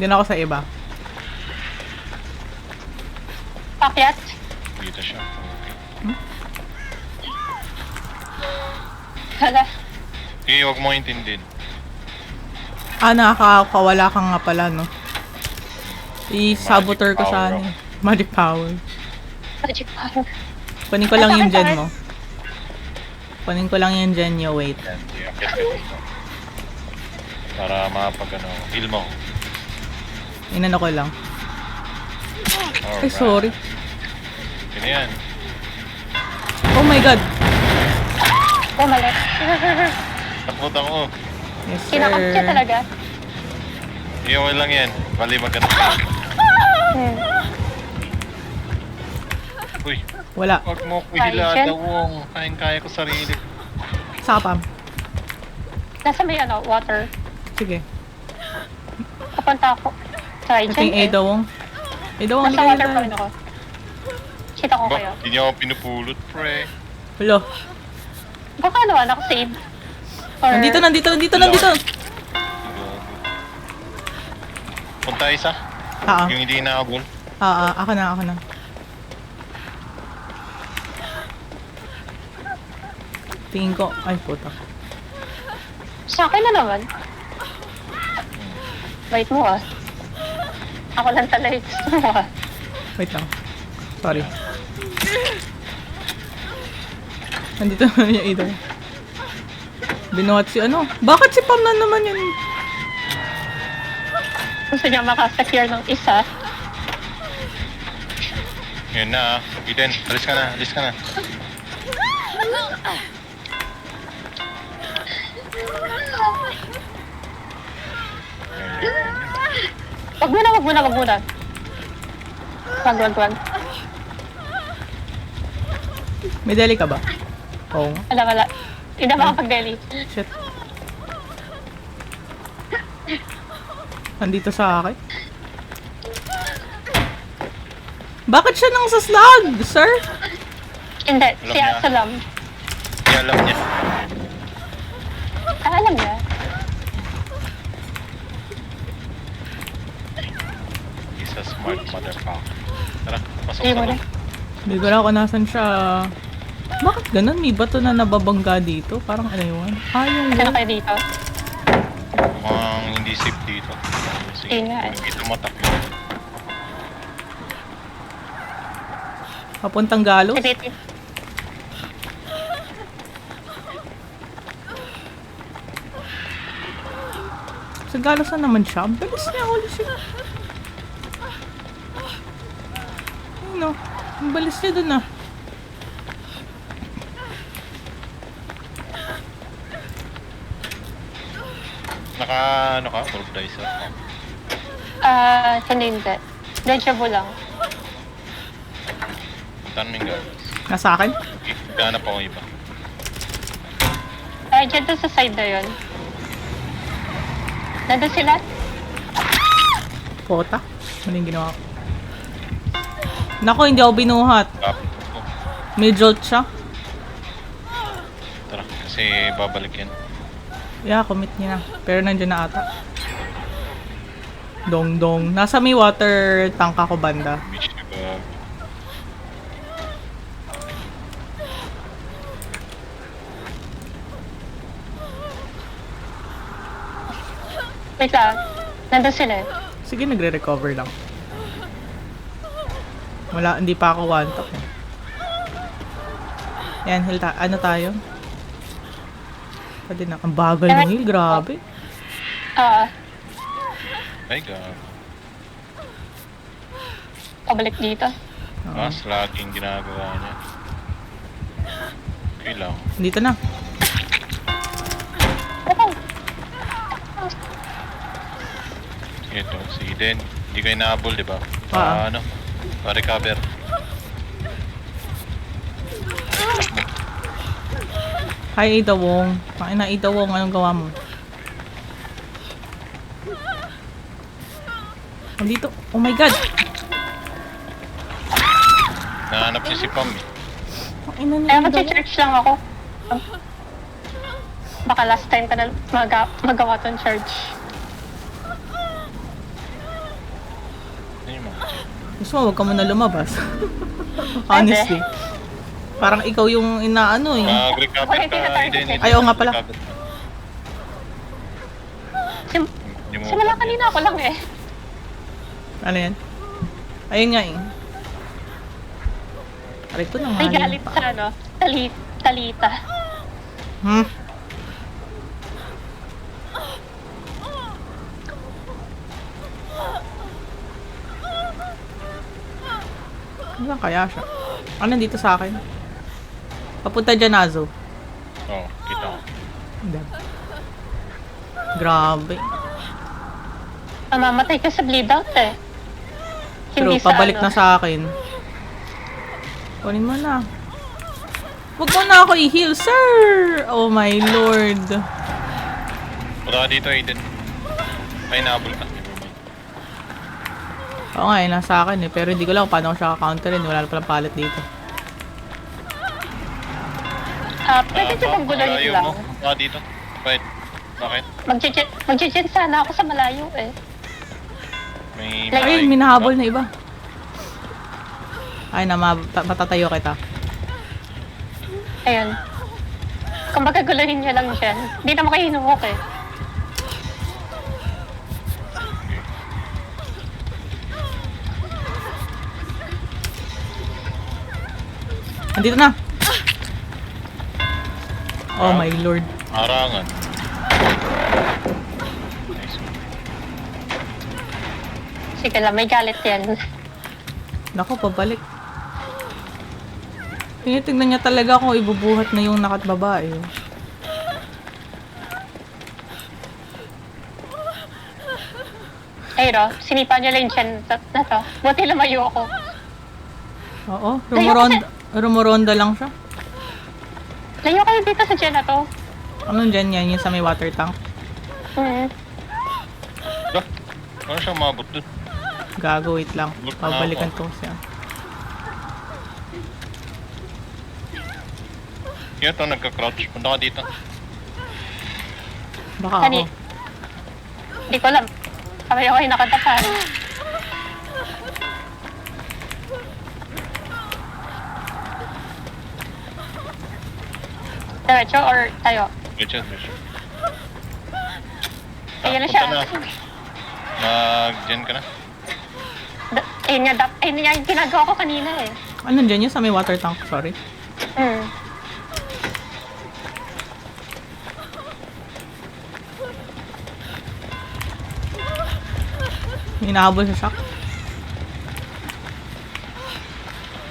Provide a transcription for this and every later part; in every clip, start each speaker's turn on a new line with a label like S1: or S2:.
S1: Din ako sa iba.
S2: Pakyat.
S3: Dito siya. Okay.
S2: Hala.
S3: Okay, huwag mo intindihin.
S1: Nakakawala ka nga pala, no? I-saboteur ko sana. Magic power.
S2: Magic power.
S1: Kunin ko lang yung gen mo. Kunin ko lang yung gen nyo, wait.
S3: Yan, i-akit ka dito. Para mapag heal mo.
S1: Inano ko lang.
S3: Alright.
S1: Ay, sorry.
S3: Yun na yan.
S1: Oh my god!
S2: Bumalik.
S3: Takot ako.
S1: Yes,
S2: Kinakap siya
S1: sir.
S2: talaga.
S3: Okay lang yan. Bali maganda. Uy,
S1: Wala.
S3: huwag mo ko
S2: Kaya
S3: hila
S2: yan?
S3: dawong. Kaya ko sarili.
S1: Saka pa.
S2: Nasa may water.
S1: Sige.
S2: Papunta ako. Try
S1: Ito yung
S2: dyan.
S1: Edawong. Edawong,
S2: Nasa
S1: hindi
S2: water pa
S1: kayo
S2: rin ako. Kita ko kayo.
S3: Hindi niyo ako pinupulot, pre.
S1: Hello.
S2: Baka nakasave. Or...
S1: Nandito.
S3: Punta isa. Yung hindi nakabul.
S1: Ako na. Tingin ko, ay puta.
S2: Sa akin na naman. Wait mo ah. Ako lang talaga gusto mo ah.
S1: Wait lang. Sorry. Nandito naman yung Edawong. Binuhat si ano? Bakit si Pam na naman yun?
S2: Gusto niya makasecure ng isa.
S3: Yun na Eden, alis ka na.
S2: Wag muna. Wag.
S1: May deli ka ba? Oo.
S2: Wala. Hindi na makapag-deli.
S1: Shit. Nandito sa akin. Bakit siya nang sa slug, sir?
S2: Hindi,
S3: Alam
S2: si
S3: niya.
S2: Asalam.
S3: Hindi alam niya.
S2: Alam niya.
S3: He's a smart motherfucker. Tara, pasok
S2: Hindi
S3: sa
S2: mo
S3: loob.
S2: na.
S1: Hindi ko alam kung nasan siya. Bakit ganun? May bato na nababangga dito? Parang ano yun? Yung
S2: Sino kayo dito?
S3: Mukhang hindi safe dito. Sige,
S2: Ingat.
S3: hindi tumatakbo.
S1: papuntang Galos.
S2: Sige.
S1: Sa Galos na naman siya. Ang bilis niya, holy shit. Ano? Ang bilis niya dun ah.
S3: Naka, orb dice
S2: Hindi. Deja vu lang.
S3: Puntaan mo yung guards.
S1: Nasa akin?
S3: Okay, ganap ako iba.
S2: Dyan to sa side na yun. Nandun sila?
S1: Pota. Ano yung ginawa ko? Nako, hindi ako binuhat. May jolt siya.
S3: Tara, kasi babalik yan.
S1: Yeah, commit niya na. Pero nandiyan na ata. Dong. Nasa may water tank ako banda.
S3: Beach na ba?
S2: Wait lang. Nandun sila eh.
S1: Sige, nagre-recover lang. Wala, hindi pa ako one top. Yan, ano tayo? Pwede na. Ang bagal ng heal, grabe.
S3: Ay, God.
S2: Pabalik dito.
S3: Mas laging ginagawa niya. Okay lang.
S1: Dito na.
S3: Ito, si Eden. Hindi kayo nahabol, di ba?
S1: Ah.
S3: Pa-recover.
S1: Hi, Idawong. Pakina, Idawong. Anong gawa mo? Dito. Oh my God.
S3: Nahanap niya si Pam eh.
S1: Pakina na
S2: Kaya
S1: Idawong.
S2: mag-church lang ako. Baka last time ka na magawa tong church.
S3: mo.
S1: Gusto mo, huwag ka muna lumabas. Honestly. Parang ikaw yung inaano eh.
S3: Mag-recover
S2: Okay,
S3: ka,
S2: tinatarget
S3: Eden.
S2: eh.
S1: Ay, oo nga pala.
S3: Recover ka. Hindi mo
S2: Simula
S3: mapag-
S2: kanina ako lang eh.
S1: Ano yan? Ayun nga eh. Aray ko na nga.
S2: May
S1: yun.
S2: galit sa ano, talita.
S1: Hmm? Ano kaya siya? Ano nandito sa akin? Papunta dyan, Azo.
S3: Oo, kita ko.
S1: Hindi. Grabe.
S2: Mamamatay ka sa bleed out eh.
S1: Pero
S2: Hindi sa
S1: pabalik
S2: ano.
S1: na sa akin. Kunin mo na. Huwag mo na ako i-heal, sir! Oh my lord.
S3: Punta ka dito, Aiden. Ay, nahabol ka. Never mind.
S1: Oo nga, nasa akin eh. Pero hindi ko lang kung paano ko siya counterin. Wala na palang palit dito.
S2: Pwede siya bang gulayin
S3: malayo
S2: lang?
S3: mo. Punta ka dito. Bakit?
S2: Magje-jet sana ako sa malayo eh.
S3: May
S2: Like-
S1: Ay, may nahabol na iba. Ay na, matatayo kita.
S2: Ayun. Kung magagulahin niya lang dyan, hindi naman kayo hinuhok eh.
S1: Andito na. Oh my lord.
S3: Harangan. Nice.
S2: Sige lang, may galit yan.
S1: Nako, pabalik. Tinitignan niya talaga kung ibubuhat na yung nakat babae.
S2: Ay, Ro, sinipa niya lang yung chan na to. Buti lumayo ako.
S1: Oo, rumuronda lang siya.
S2: Layo kayo dito sa dyan na to.
S1: Anong dyan yan? Yung sa may water tank?
S3: Dah, ano siya umabot dun?
S1: Gago, wait lang.
S3: Look na
S1: Pabalikan
S3: ako.
S1: to siya.
S3: Kaya ito, nagka-crouch. Punta ka dito.
S1: Baka
S2: Kani,
S1: ako.
S2: hindi ko alam. Kamay ako yung nakatapan. Diretso or tayo?
S3: Richard, Richard.
S2: Ayun na siya.
S3: Mag-gen ka na.
S2: Ayun nga yung ginagawa ko kanina eh.
S1: Anong dyan yun? Sa may water tank, sorry.
S2: Hmm.
S1: Hinahabol sa shock.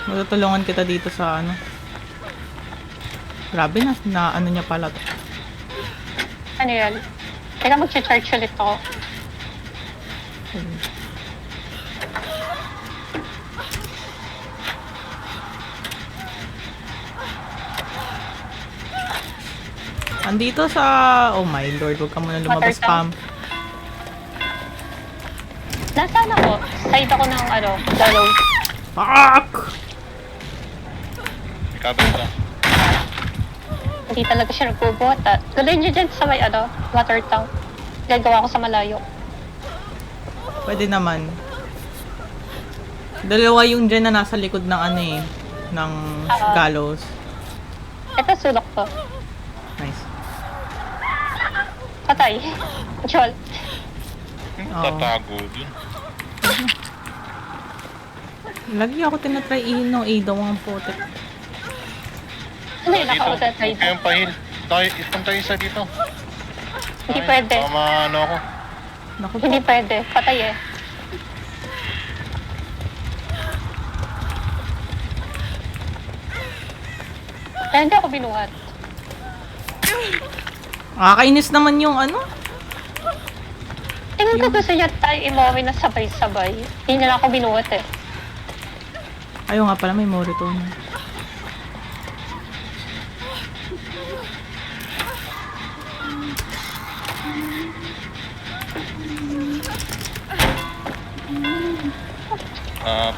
S1: Matutulungan kita dito sa ano. Grabe na ano niya pala to.
S2: Ano yun? Teka, mag-charge ulit ako.
S1: Andito sa... Oh my lord, huwag ka muna lumabas,
S2: Water tank?
S1: Pam.
S2: Nasaan ako? Side ako ng ano, dalaw.
S1: Fuck!
S3: Recover ka.
S2: Hindi talaga siya nagbubuhat at gulay niyo dyan sa may ano, water tank. Gagawa ko sa malayo.
S1: Pwede naman. Dalawa yung dyan na nasa likod ng ano eh. Ng gallows.
S2: Ito, sulok to.
S1: Nice.
S2: Patay. Chol.
S1: Oo.
S3: Tatago dun.
S1: Lagi ako tinatry ihin ng Ada ang putik.
S2: Ano yun,
S3: Dito,
S2: nakautat
S3: huwag kayong pahil. Punta isa dito.
S2: Hindi pwede.
S3: Tama ano ako.
S1: Naku po.
S2: Hindi pwede. Patay eh. Kaya hindi ako binuhat.
S1: Nakakainis naman yung ano.
S2: Tingin ko gusto niya tayo imuwi na sabay-sabay. Hindi niya lang ako binuhat eh.
S1: Ayaw nga pala, may moritone.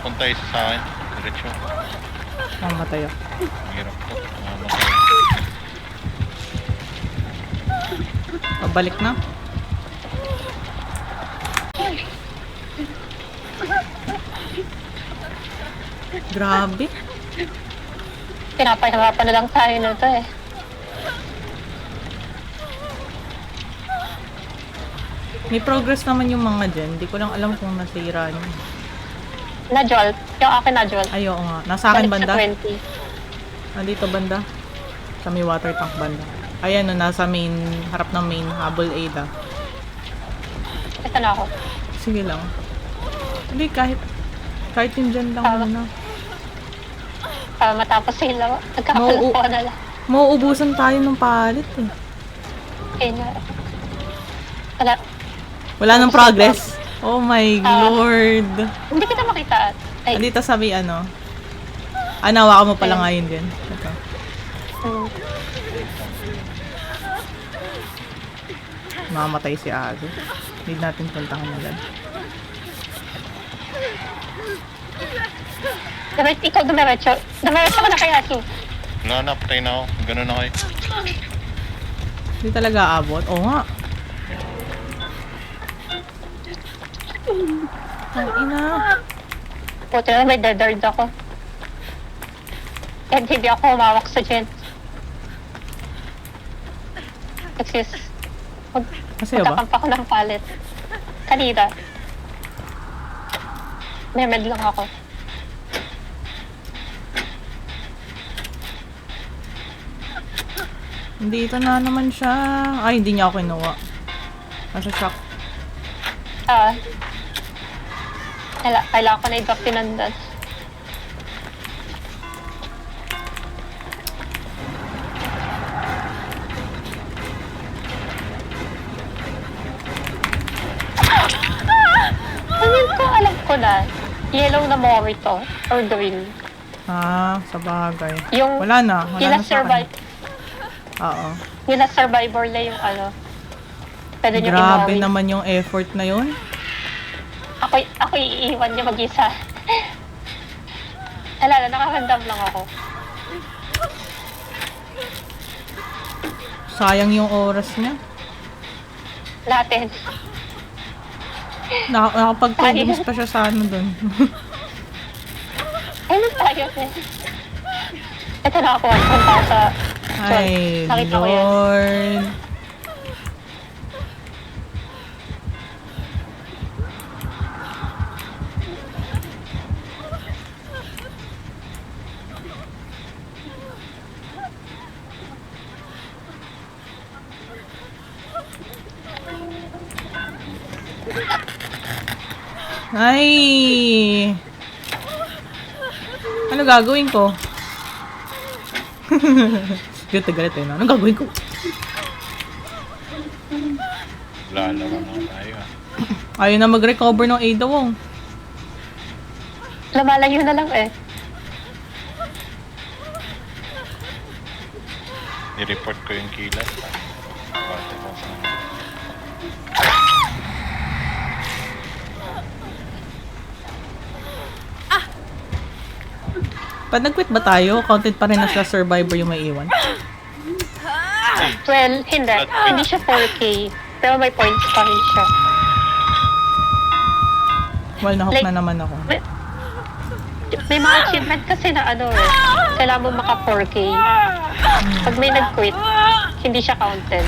S3: Punta isa sa akin. Diretso.
S1: Mamatay ako.
S3: Hirap to.
S1: Pabalik na. Grabe.
S2: Pinapahirapan na lang tayo nito eh.
S1: May progress naman yung mga dyan. Hindi ko lang alam kung nasira niyo.
S2: Na-jolt. Yung akin na-jolt.
S1: Ay, oo nga. Nasa akin
S2: Balik
S1: banda?
S2: sa 20.
S1: Nandito banda? Sa may water tank banda. Ayan, no, nasa main, harap ng main, habol Ada.
S2: Ito na ako.
S1: Sige lang. Hindi, kahit yung dyan lang muna.
S2: Para matapos sila. Nagkakalawa na lang.
S1: Mauubusan tayo ng palit eh.
S2: Okay na. Wala.
S1: Wala nang progress? Oh my Lord.
S2: Hindi kita makita. Ay.
S1: Andito sabi ano. Hawakan mo pala ngayon din. Ito. Mamatay si Ado. Need natin puntahan nila.
S2: Ikaw dumiretso. Dumiretso ka na kaya, Su.
S3: Wala na, patay na ako. Ganun na kayo.
S1: Hindi talaga abot. Oo nga. Ang ina.
S2: Puti na may dardard ako. And hindi ako humawak sa gen. Excuse.
S1: Masaya ba?
S2: Magkakampa ko ng palit. Kanina. Memed lang ako.
S1: Dito na naman siya. Ay, hindi niya ako kinuha. Nasa shock.
S2: Kailangan ko na i-drop pinandan. Alam ko na. Yellow na Morito or green.
S1: Sa bagay.
S2: Yung
S1: Wala na sa akin.
S2: survive.
S1: Oo.
S2: Yung last survivor na yung ano. Pwede nyo
S1: Grabe
S2: i-Mori.
S1: naman yung effort na yun.
S2: Ako iiwan niya mag-isa. Alala, nakahandam lang ako.
S1: Sayang yung oras niya.
S2: Natin.
S1: Nakapag-progress pa siya sa ano dun.
S2: Ano tayo eh? Ito na ako. Punta sa...
S1: Ay,
S2: Nakita ko yan.
S1: Lord. Ay! Ano gagawin ko? Galit na galit eh. No? Anong gagawin ko?
S3: Lalawa na tayo.
S1: Ayaw na mag-recover ng Ada Wong.
S2: Lumalayo na lang eh.
S3: I-report ko yung kilat. Bate ko sa...
S1: Pag nag-quit ba tayo, counted pa rin na siya survivor yung may iwan?
S2: Well, hindi. Hindi siya 4K. Pero may points pa rin siya.
S1: Well, nahook
S2: Like-
S1: na naman ako.
S2: May mga achievement kasi na ano eh. Kailangan mo maka 4K. Pag may nag-quit, hindi siya counted.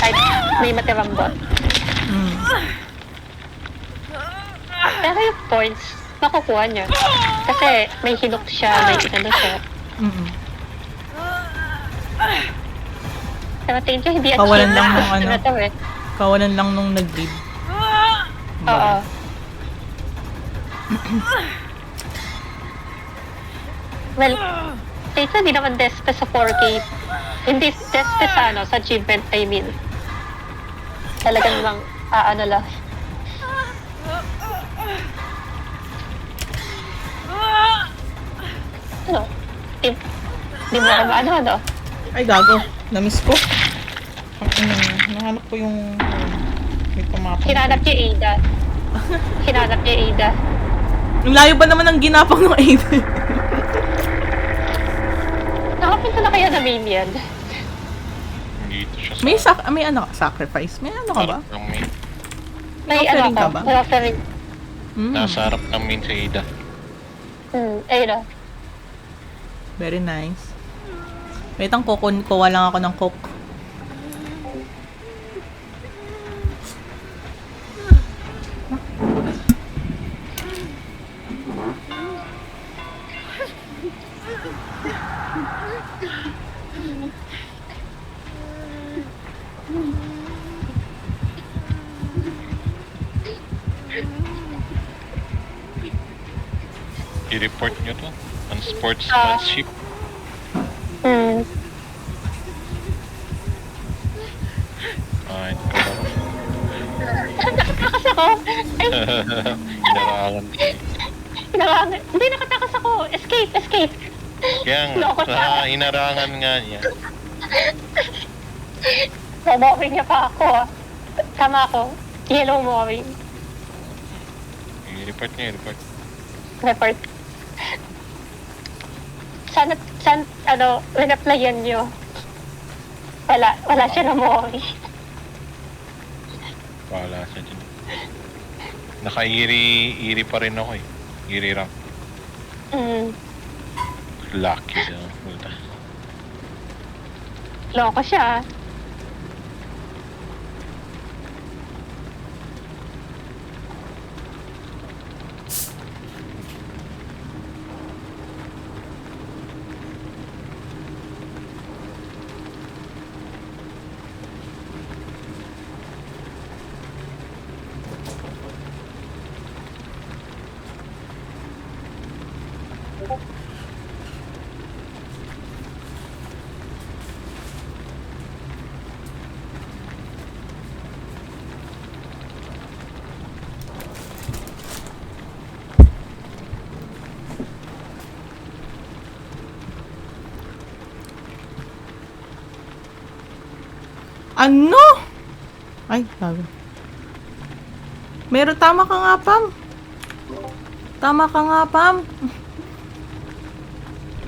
S2: Kahit may matirang bot.
S1: Mm.
S2: Pero yung points, makukuha niya. Kasi may hinok siya, may ano siya.
S1: Mm-mm.
S2: Pero tingin ko hindi
S1: Kawalan lang
S2: achievement
S1: ng ano.
S2: na to eh.
S1: Kawalan lang nung nag-lead.
S2: Oo. Well, tingin ko hindi naman despe sa 4K. Hindi despe sa ano, sa achievement, I mean. Talagang lang, ano lang. Ano? Di mo alam ano?
S1: Ay, gago. Na-miss ko. Ang ina niya. Nahanap ko yung... may tumapang.
S2: Hinanap niya Ada. Hinanap niya Ada.
S1: Ang layo ba naman ang ginapang ng Ada?
S2: Nakapunta na kaya na Minion?
S3: Dito siya sa...
S1: May ano ka? Sacrifice? May ano ka ba?
S3: Harap ng main.
S2: May
S1: Offering
S2: ano
S1: ka
S2: ko?
S1: ba?
S2: May offering.
S1: Mm.
S3: Nasa harap ng main sa Ada.
S2: Ada.
S1: Very nice. Wait, ang kuha lang ako ng coke.
S3: I-report nyo to. Unsportsmanship.
S2: Hmm.
S3: Ay, ito ba?
S2: Nakatakas ako! Ay,
S3: Hinarangan.
S2: hinarangan. Hindi, nakatakas ako! Escape! Escape!
S3: Kaya
S2: Loko
S3: nga,
S2: siya.
S3: hinarangan nga niya.
S2: Mowing niya pa ako ah. Tama ako. Yellow mowing.
S3: I-report nyo, i-report.
S2: Report. Sana, ano, winaplayan nyo. Wala siya na mowing.
S3: Wala siya dyan. Naka-iri pa rin ako eh. Iri rank.
S2: Hmm.
S3: Lucky na. Puta.
S2: Loko siya ah.
S1: Ano? Ay, sabi. Meron, tama ka nga, Pam. Tama ka nga, Pam.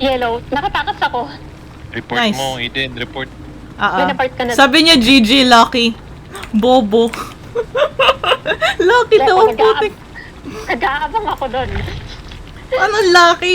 S2: Yellow. Nakatakas ako.
S3: Report
S1: Nice.
S3: mo, Eden. Report.
S2: Winapart ka na.
S1: Sabi niya, GG, Lucky. Bobo. Lucky daw,
S2: Loko,
S1: putik.
S2: nag-aabang ako doon.
S1: Ano Lucky?